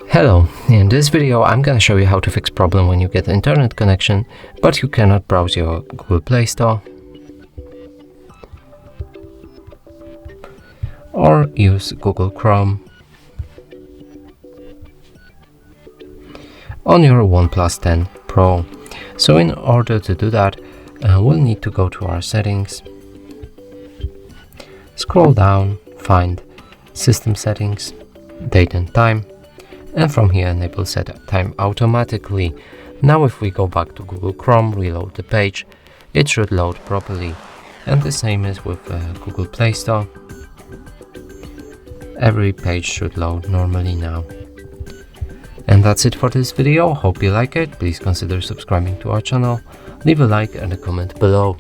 Hello, in this video I'm gonna show you how to fix problem when you get internet connection but you cannot browse your Google Play Store or use Google Chrome on your OnePlus 10 Pro. So in order to do that, we'll need to go to our settings, scroll down, find System Settings, Date and Time, and from here enable Set Time Automatically. Now if we go back to Google Chrome, reload the page, it should load properly. And the same is with Google Play Store. Every page should load normally now. And that's it for this video. Hope you like it. Please consider subscribing to our channel. Leave a like and a comment below.